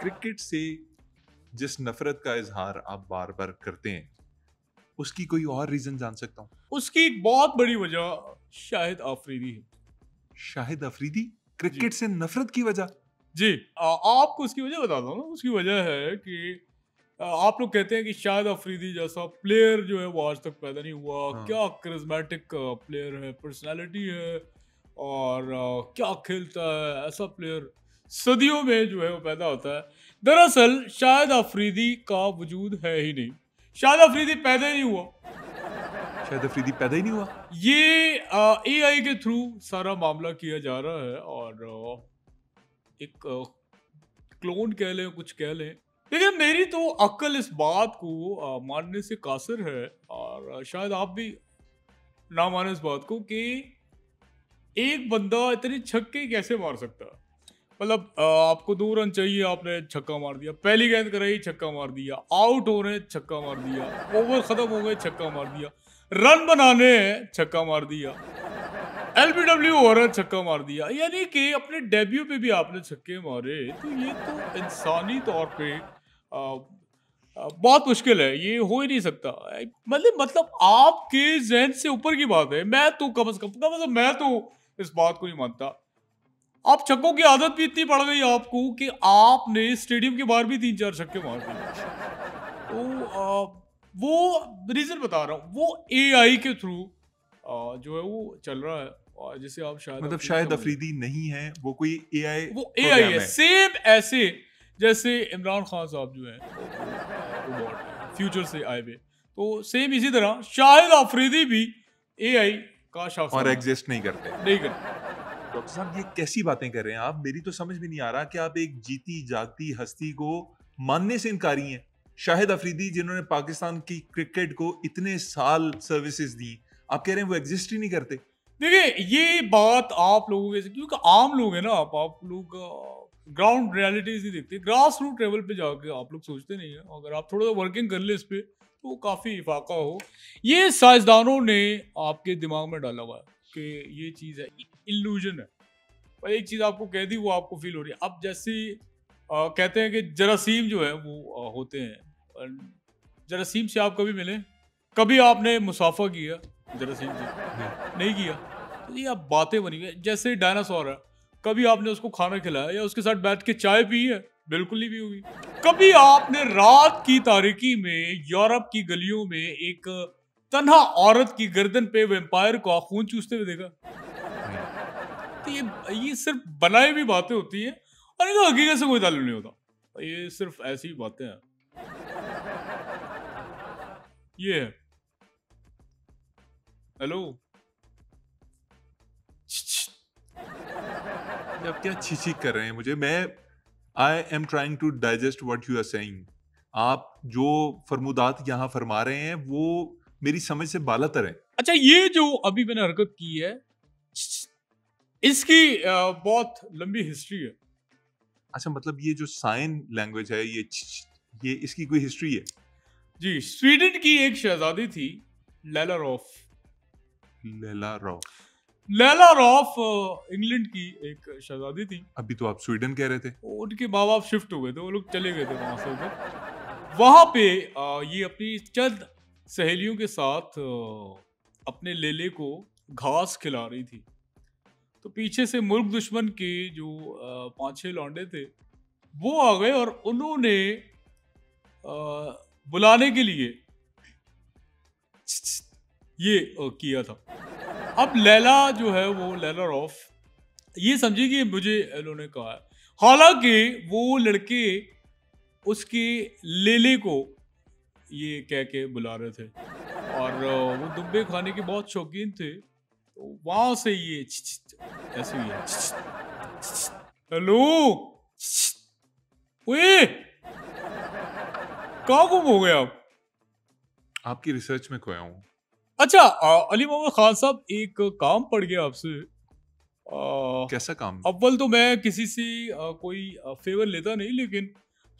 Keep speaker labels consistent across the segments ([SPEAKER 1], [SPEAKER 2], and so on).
[SPEAKER 1] Cricket से जिस नफरत का इजहार आप बार बार करते हैं, उसकी कोई और रीजन जान सकता हूँ?
[SPEAKER 2] उसकी एक बहुत बड़ी वजह शाहिद आफरीदी है।
[SPEAKER 1] शाहिद अफरीदी
[SPEAKER 2] जी
[SPEAKER 1] क्रिकेट से नफरत की वजह?
[SPEAKER 2] जी आपको उसकी वजह बताता हूँ ना। उसकी वजह है कि आप लोग कहते हैं कि शाहिद अफरीदी जैसा प्लेयर जो है वो आज तक पैदा नहीं हुआ।
[SPEAKER 1] हाँ।
[SPEAKER 2] क्या करिज्मेटिक प्लेयर है, पर्सनालिटी है और क्या खेलता है। ऐसा प्लेयर सदियों में जो है वो पैदा होता है। दरअसल शाहिद अफरीदी का वजूद है ही नहीं। शाहिद अफरीदी पैदा ही नहीं हुआ।
[SPEAKER 1] शाहिद अफरीदी पैदा ही नहीं हुआ?
[SPEAKER 2] ये एआई के थ्रू सारा मामला किया जा रहा है और एक क्लोन कह लें, कुछ कह लें। लेकिन मेरी तो अक्ल इस बात को मानने से कासिर है और शायद आप भी ना माने इस बात को कि एक बंदा इतने छक्के कैसे मार सकता है। मतलब आपको 2 रन चाहिए, आपने छक्का मार दिया। पहली गेंद कराई, छक्का मार दिया। आउट हो रहे हैं, छक्का मार दिया। ओवर खत्म हो गए, छक्का मार दिया। रन बनाने हैं, छक्का मार दिया। एलबीडब्ल्यू हो रहा है, छक्का मार दिया। यानी कि अपने डेब्यू पे भी आपने छक्के मारे। तो ये तो इंसानी तौर पे बहुत मुश्किल है। ये हो ही नहीं सकता। मतलब आपके जहन से ऊपर की बात है। मैं तो कम से कम मैं तो इस बात को नहीं मानता। आप छक्कों की आदत भी इतनी पड़ गई आपको कि आपने स्टेडियम के बाहर भी 3-4 छक्के मार दिए। तो वो रीजन बता रहा हूँ। वो एआई के थ्रू जो है वो चल रहा है और जिसे आप शायद
[SPEAKER 1] मतलब
[SPEAKER 2] अफरीदी
[SPEAKER 1] शाहिद
[SPEAKER 2] समझ
[SPEAKER 1] अफरीदी नहीं है, वो कोई एआई
[SPEAKER 2] वो एआई
[SPEAKER 1] प्रोग्राम
[SPEAKER 2] है।
[SPEAKER 1] है।
[SPEAKER 2] सेम ऐसे जैसे इमरान खान साहब जो हैं रोबोट है, फ्यूचर से आए हुए। तो सेम इसी तरह शाहिद अफरीदी भी एआई का
[SPEAKER 1] और
[SPEAKER 2] शाफसाना है।
[SPEAKER 1] एग्जिस्ट नहीं करते।
[SPEAKER 2] नहीं करते।
[SPEAKER 1] डॉक्टर साहब, ये कैसी बातें कर रहे हैं आप? मेरी तो समझ में नहीं आ रहा कि आप एक जीती जागती हस्ती को मानने से इनकारी हैं। शाहिद अफरीदी जिन्होंने पाकिस्तान की क्रिकेट को इतने साल सर्विसेज दी, आप कह रहे हैं वो एग्जिस्ट ही नहीं करते?
[SPEAKER 2] देखिए ये बात आप लोगों के, क्योंकि आम लोग हैं ना, आप लोग ग्राउंड रियलिटीज नहीं देखते। ग्रास रूट लेवल पे जाके आप लोग सोचते नहीं है। अगर आप थोड़ा सा वर्किंग कर ले इस पे तो काफी इफाका हो। ये साइंसदानों ने आपके दिमाग में डाला हुआ है कि ये चीज है, इल्यूजन है। पर एक चीज आपको कह दी, वो आपको फील हो रही है। अब जैसे कहते हैं कि जरासीम जो है वो होते हैं। और जरासीम से आप कभी मिले? कभी आपने मुसाफा किया जरासीम से?
[SPEAKER 1] नहीं।
[SPEAKER 2] नहीं किया। तो ये अब बातें बनी हुई है। जैसे डायनासोर है, कभी आपने उसको खाना खिलाया या उसके साथ बैठ के चाय पी है? बिल्कुल नहीं पी होगी। कभी आपने रात की तारीकी में यूरोप की गलियों में एक तन्हा औरत की गर्दन पे वैम्पायर को खून चूसते हुए देखा?
[SPEAKER 1] नहीं।
[SPEAKER 2] तो ये सिर्फ बनाई हुई बातें होती हैं और इनका हकीकत से कोई ताल्लुक नहीं होता। ये सिर्फ ऐसी ही बातें हैं। ये है। हेलो।
[SPEAKER 1] आप क्या छी कर रहे हैं मुझे? I am trying to digest what you are saying. आप जो फरमुदात यहाँ फरमा रहे हैं वो मेरी समझ से बालातर है।
[SPEAKER 2] अच्छा, ये जो अभी मैंने हरकत की है, इसकी बहुत लंबी हिस्ट्री है।
[SPEAKER 1] अच्छा, मतलब ये जो साइन लैंग्वेज है, ये इसकी कोई हिस्ट्री है?
[SPEAKER 2] जी, स्वीडन की एक शहजादी थी, Laila rough.
[SPEAKER 1] Laila raw.
[SPEAKER 2] Laila rough England की एक शहजादी थी।
[SPEAKER 1] अभी तो आप स्वीडन कह रहे थे।
[SPEAKER 2] उनके माँ बाप शिफ्ट हो गए थे, वो लोग चले गए थे वहां से उधर। वहां पे ये अपनी चंद सहेलियों के साथ अपने लेले को घास खिला रही थी। तो पीछे से मुल्क दुश्मन के जो 5-6 लौंडे थे वो आ गए और उन्होंने बुलाने के लिए ये किया था। अब लैला जो है वो लैला रॉफ ये समझी कि मुझे इन्होंने कहा है। हालांकि वो लड़के उसके लेले को ये कह के बुला रहे थे और वो दुब्बे खाने के बहुत शौकीन थे। तो वहां से ये ऐसे ही है। हेलो, ओए, कहाँ गुम हो गए आप?
[SPEAKER 1] आपकी रिसर्च में खोया हूँ।
[SPEAKER 2] अच्छा, अली मोहम्मद खान साहब, एक काम पड़ गया आपसे।
[SPEAKER 1] कैसा काम?
[SPEAKER 2] अव्वल तो मैं किसी से कोई फेवर लेता नहीं, लेकिन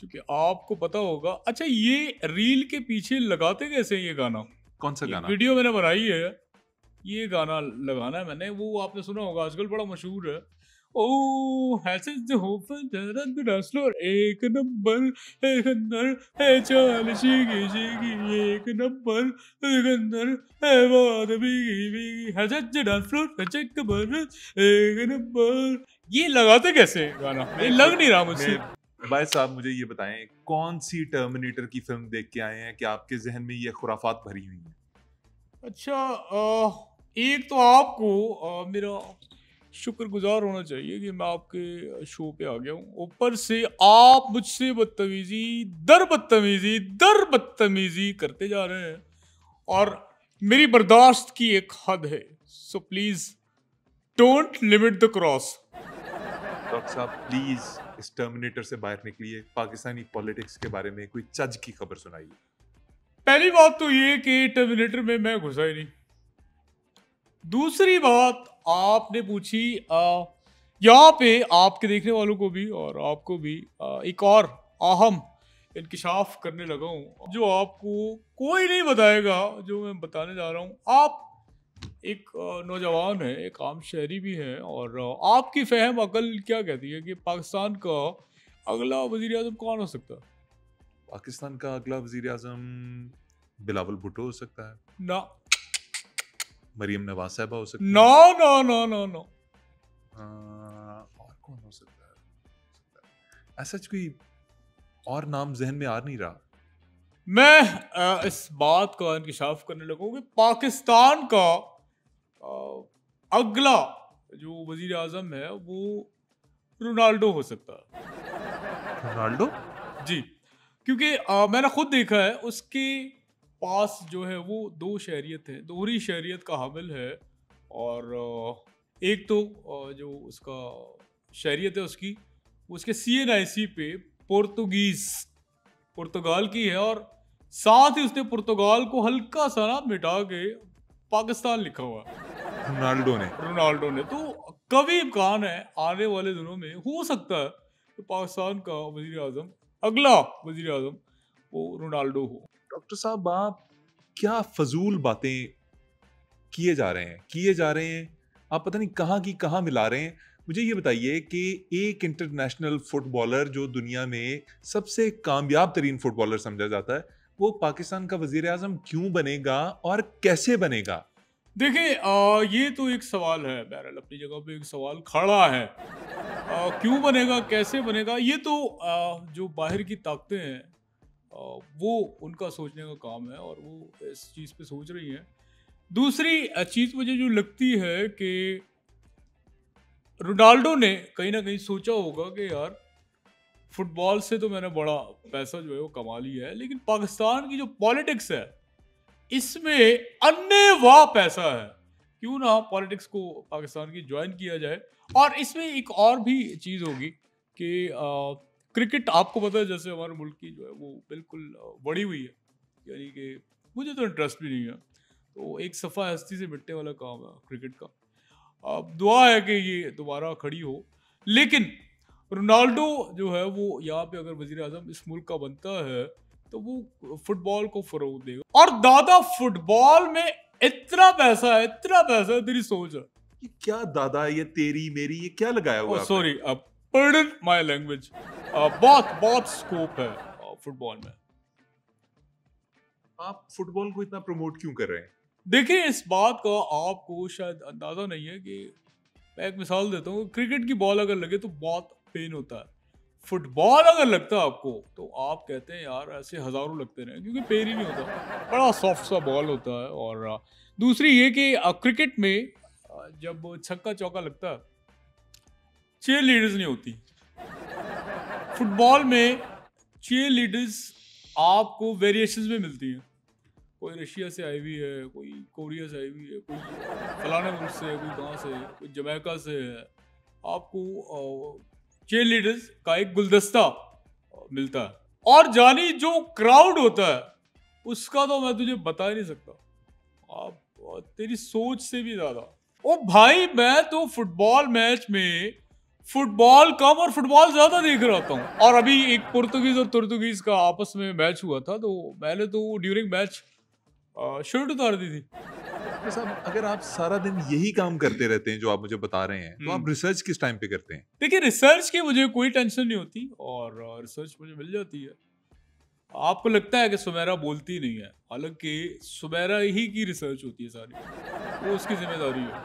[SPEAKER 2] क्योंकि आपको पता होगा। अच्छा, ये रील के पीछे लगाते कैसे हैं ये गाना?
[SPEAKER 1] कौन सा गाना?
[SPEAKER 2] वीडियो मैंने बनाई है, ये गाना लगाना है मैंने। वो आपने सुना होगा, आजकल बड़ा मशहूर है। ओ हैसे जो होफन दरद रसलोर एक नंबर एक अंदर है चाल शिगी शिगी एक नंबर एक अंदर है बात बिगी बिगी हैसे जो रसलोर चेक बर एक नंबर। ये लगाते कैसे गाना, ये लग नहीं रहा मुझसे।
[SPEAKER 1] भाई साहब मुझे ये बताएं, कौन सी टर्मिनेटर की फिल्म देख के आए हैं कि आपके जहन में ये खुराफात भरी हुई हैं?
[SPEAKER 2] अच्छा, एक तो आपको मेरा शुक्रगुजार होना चाहिए कि मैं आपके शो पे आ गया हूँ। ऊपर से आप मुझसे बदतमीजी करते जा रहे हैं और मेरी बर्दाश्त की एक हद है। So please don't limit the cross.
[SPEAKER 1] Doctor साहब प्लीज इस टर्मिनेटर से बाहर निकलिए, पाकिस्तानी पॉलिटिक्स के बारे में कोई चज की खबर सुनाइए।
[SPEAKER 2] पहली बात तो ये कि टर्मिनेटर में मैं घुसा ही नहीं। दूसरी बात आपने पूछी, यहाँ पे आपके देखने वालों को भी और आपको भी एक और अहम इंकिशाफ करने लगा हूँ जो आपको कोई नहीं बताएगा, जो मैं बताने जा रहा हूँ। आप एक नौजवान है, एक आम शहरी भी हैं और आपकी फहम अकल क्या कहती है कि पाकिस्तान का अगला वजीर आजम कौन हो सकता है?
[SPEAKER 1] पाकिस्तान का अगला वजीर आजम बिलावल भुट्टो हो सकता है,
[SPEAKER 2] ना,
[SPEAKER 1] मरियम नवाज साहबा हो सकती है,
[SPEAKER 2] no no no no no.
[SPEAKER 1] और कौन हो सकता है? ऐसा कोई और नाम जहन में आ नहीं रहा।
[SPEAKER 2] मैं इस बात का इंकिशाफ करने लगा हूँ कि पाकिस्तान का अगला जो वजीर आजम है वो रोनाल्डो हो सकता है।
[SPEAKER 1] रोनाल्डो?
[SPEAKER 2] जी, क्योंकि मैंने खुद देखा है उसके पास जो है वो दो शहरियत है, दोहरी शहरियत का हामिल है। और एक तो जो उसका शहरियत है उसकी, उसके CNIC पे पुर्तगाल की है और साथ ही उसने पुर्तगाल को हल्का सा ना मिटा के पाकिस्तान लिखा हुआ है रोनाल्डो ने। तो कभी इम्कान है आने वाले दिनों में हो सकता है कि पाकिस्तान का वजीर आजम, अगला वजीर आजम वो रोनाल्डो हो।
[SPEAKER 1] डॉक्टर साहब आप क्या फजूल बातें किए जा रहे हैं, आप पता नहीं कहाँ की कहाँ मिला रहे हैं। मुझे ये बताइए कि एक इंटरनेशनल फुटबॉलर जो दुनिया में सबसे कामयाब तरीन फुटबॉलर समझा जाता है, वो पाकिस्तान का वजीर आजम क्यों बनेगा और कैसे बनेगा?
[SPEAKER 2] देखिए, ये तो एक सवाल है, बहरहाल अपनी जगह पे एक सवाल खड़ा है। क्यों बनेगा, कैसे बनेगा, ये तो जो बाहर की ताकतें हैं वो उनका सोचने का काम है और वो इस चीज़ पे सोच रही हैं। दूसरी चीज़ मुझे जो लगती है कि रोनाल्डो ने कहीं ना कहीं सोचा होगा कि यार फुटबॉल से तो मैंने बड़ा पैसा जो है वो कमा लिया है, लेकिन पाकिस्तान की जो पॉलिटिक्स है इसमें अन्यवाह पैसा है, क्यों ना पॉलिटिक्स को पाकिस्तान की ज्वाइन किया जाए। और इसमें एक और भी चीज़ होगी कि क्रिकेट आपको पता है जैसे हमारे मुल्क की जो है वो बिल्कुल बढ़ी हुई है, यानी कि मुझे तो इंटरेस्ट भी नहीं है, तो एक सफ़ा हस्ती से मिटने वाला काम है क्रिकेट का। अब दुआ है कि ये दोबारा खड़ी हो, लेकिन रोनाल्डो जो है वो यहाँ पे अगर वजीर आजम इस मुल्क का बनता है तो वो फुटबॉल को फरोग देगा। और दादा फुटबॉल में इतना पैसा है तेरी सोच है।
[SPEAKER 1] ये क्या दादा, ये तेरी मेरी, ये क्या लगाया हुआ है?
[SPEAKER 2] Sorry, pardon my language. बहुत स्कोप है फुटबॉल में।
[SPEAKER 1] आप फुटबॉल को इतना प्रमोट क्यों कर रहे हैं?
[SPEAKER 2] देखिए, इस बात का आपको शायद अंदाजा नहीं है कि मैं एक मिसाल देता हूँ, क्रिकेट की बॉल अगर लगे तो बहुत पेन होता है, फुटबॉल अगर लगता है आपको तो आप कहते हैं यार ऐसे हजारों लगते रहे, क्योंकि पेन ही नहीं होता, बड़ा सॉफ्ट सा बॉल होता है। और दूसरी ये कि क्रिकेट में जब छक्का चौका लगता है चीयर लीडर्स नहीं होती। फुटबॉल में चीयर लीडर्स आपको वेरिएशंस में मिलती हैं, कोई रशिया से आई हुई है, कोई कोरिया से आई हुई है, कोई फलाने मुल्क से है, कोई कहाँ से है, कोई जमैका से है। आपको चीयर लीडर्स का एक गुलदस्ता मिलता है और जानी जो क्राउड होता है उसका तो मैं तुझे बता ही नहीं सकता, आप तेरी सोच से भी ज्यादा। ओ भाई, मैं तो फुटबॉल मैच में फुटबॉल कम और फुटबॉल ज्यादा देख रहा था हूँ। और अभी एक पुर्तगीज और तुर्तगीज का आपस में मैच हुआ था, तो मैंने तो ड्यूरिंग मैच शर्ट उतार दी थी।
[SPEAKER 1] डॉक्टर साहब अगर आप सारा दिन यही काम करते रहते हैं जो आप मुझे बता रहे हैं, तो आप रिसर्च किस टाइम पे करते हैं?
[SPEAKER 2] देखिए रिसर्च की मुझे कोई टेंशन नहीं होती और रिसर्च मुझे मिल जाती है। आपको लगता है कि सुमेरा बोलती नहीं है, हालांकि सुमेरा ही की रिसर्च होती है सारी, वो उसकी जिम्मेदारी है।